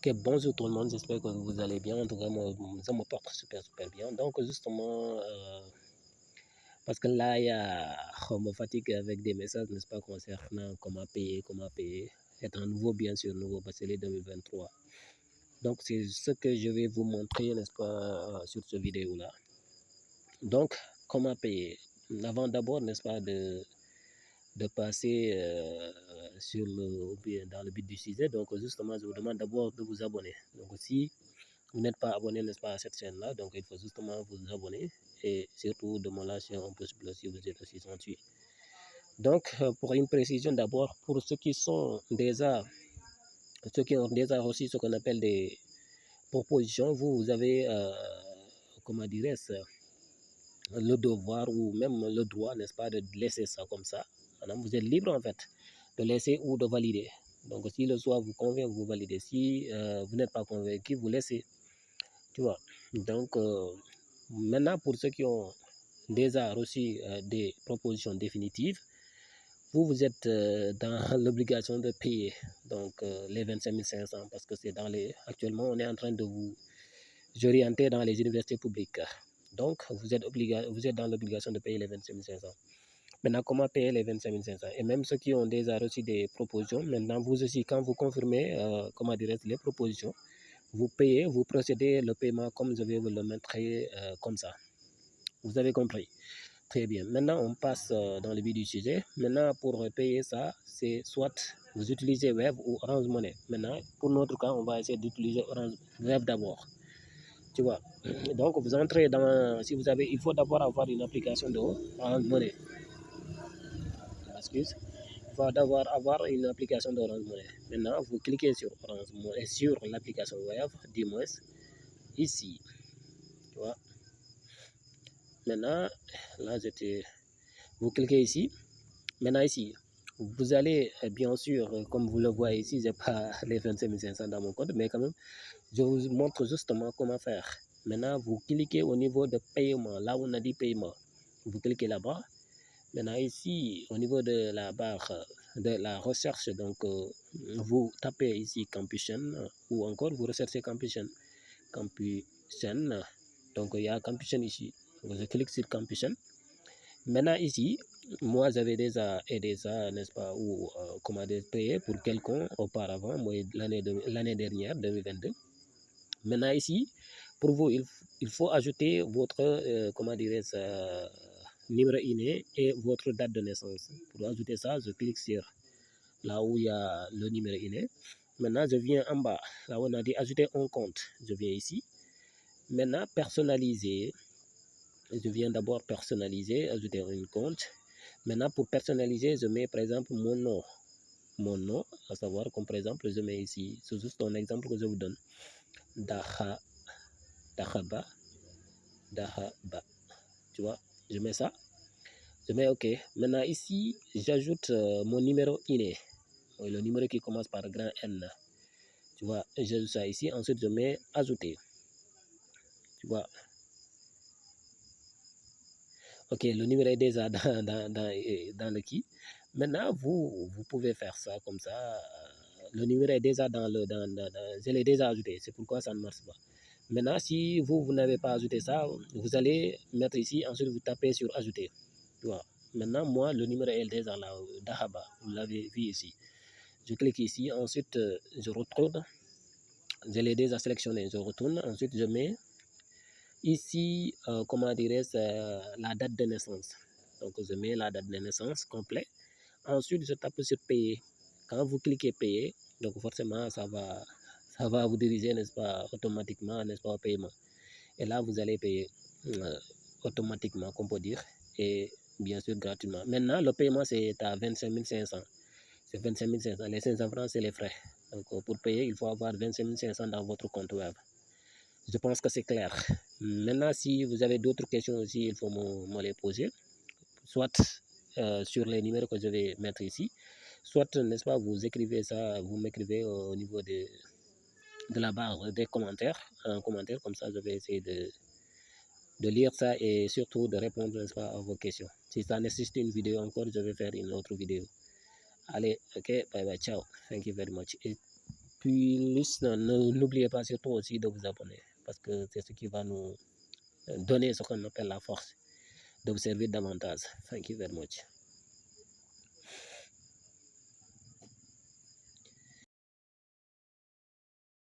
Ok, bonjour tout le monde, j'espère que vous allez bien. En tout cas, moi, ça me porte super bien. Donc, justement, parce que là, on me fatigue avec des messages, n'est-ce pas, concernant comment payer. C'est un nouveau, bien sûr, nouveau, parce que c'est les 2023. Donc, c'est ce que je vais vous montrer, n'est-ce pas, sur cette vidéo-là. Donc, comment payer. Avant d'abord, n'est-ce pas, de passer dans le but du sujet. Donc, justement, je vous demande d'abord de vous abonner. Donc, si vous n'êtes pas abonné, n'est-ce pas, à cette chaîne-là, donc il faut justement vous abonner et surtout de me lâcher un pouce bleu si vous êtes aussi gentil. Donc, pour une précision d'abord, pour ceux qui ont déjà reçu ce qu'on appelle des propositions, vous avez, comment dirais-je, le devoir ou même le droit, n'est-ce pas, de laisser ça comme ça. Alors, vous êtes libre en fait de laisser ou de valider. Donc, si le choix vous convient, vous validez. Si vous n'êtes pas convaincu, vous laissez. Tu vois. Donc, maintenant, pour ceux qui ont déjà reçu des propositions définitives, vous êtes dans l'obligation de payer donc les 25 500 parce que c'est actuellement, on est en train de vous orienter dans les universités publiques. Donc, vous êtes dans l'obligation de payer les 25 500. Maintenant, comment payer les 25 500? Et même ceux qui ont déjà reçu des propositions, maintenant, vous aussi, quand vous confirmez, comment dirais-je, les propositions, vous payez, vous procédez le paiement comme je vais vous le mettre comme ça. Vous avez compris? Très bien. Maintenant, on passe dans le vif du sujet. Maintenant, pour payer ça, c'est soit vous utilisez Web ou Orange Money. Maintenant, pour notre cas, on va essayer d'utiliser Orange Web d'abord. Tu vois? Donc, vous entrez dans... Si vous avez... Il faut d'abord avoir une application de Orange Money. Excuse. Il faut d'abord avoir une application d'Orange Money. Maintenant, vous cliquez sur Orange Money, sur l'application Web, du moins, ici. Tu vois? Maintenant, là, vous cliquez ici. Maintenant, ici, vous allez, bien sûr, comme vous le voyez ici, je n'ai pas les 25 500 dans mon compte, mais quand même, je vous montre justement comment faire. Maintenant, vous cliquez au niveau de paiement, là où on a dit paiement. Vous cliquez là-bas. Maintenant, ici, au niveau de la barre de la recherche, donc, vous tapez ici Campuchen, ou encore vous recherchez Campuchen. Donc, il y a Campuchen ici. Vous cliquez sur Campuchen. Maintenant, ici, moi, j'avais déjà aidé ça, n'est-ce pas, ou comment payer pour quelqu'un auparavant, l'année dernière, 2022. Maintenant, ici, pour vous, il faut ajouter votre, comment dirais-je, numéro INE et votre date de naissance. Pour ajouter ça, je clique sur là où il y a le numéro INE. Maintenant, je viens en bas, là où on a dit ajouter un compte. Je viens ici. Maintenant, personnaliser. Je viens d'abord personnaliser, ajouter un compte. Maintenant, pour personnaliser, je mets par exemple mon nom. Mon nom, à savoir comme par exemple, je mets ici, c'est juste un exemple que je vous donne. Dahaba. Tu vois, je mets ça. Je mets OK. Maintenant, ici, j'ajoute mon numéro INE. Le numéro qui commence par grand N. Tu vois, j'ajoute ça ici. Ensuite, je mets ajouter. Tu vois. Ok, le numéro est déjà dans le qui. Maintenant, vous pouvez faire ça comme ça. Le numéro est déjà je l'ai déjà ajouté. C'est pourquoi ça ne marche pas. Maintenant, si vous n'avez pas ajouté ça, vous allez mettre ici. Ensuite, vous tapez sur ajouter. Tu vois. Maintenant, moi, le numéro est déjà là, Dahaba. Vous l'avez vu ici. Je clique ici. Ensuite, je retourne. Je l'ai déjà sélectionné. Je retourne. Ensuite, je mets ici, comment dirais-je, la date de naissance. Donc, je mets la date de naissance complète. Ensuite, je tape sur payer. Quand vous cliquez payer, donc forcément, ça va vous diriger, n'est-ce pas, automatiquement, n'est-ce pas, au paiement. Et là, vous allez payer automatiquement, qu'on peut dire, et bien sûr gratuitement. Maintenant, le paiement, c'est à 25 500. C'est 25 500. Les 500 francs, c'est les frais. Donc, pour payer, il faut avoir 25 500 dans votre compte web. Je pense que c'est clair. Maintenant, si vous avez d'autres questions aussi, il faut me les poser. Soit sur les numéros que je vais mettre ici, soit, n'est-ce pas, vous écrivez ça, vous m'écrivez au niveau de la barre des commentaires, un commentaire, comme ça je vais essayer de lire ça et surtout de répondre, n'est-ce pas, à vos questions. Si ça nécessite une vidéo encore, je vais faire une autre vidéo. Allez, ok, bye bye, ciao. Thank you very much. plus, n'oubliez pas surtout aussi de vous abonner parce que c'est ce qui va nous donner ce qu'on appelle la force d'observer davantage. Thank you very much.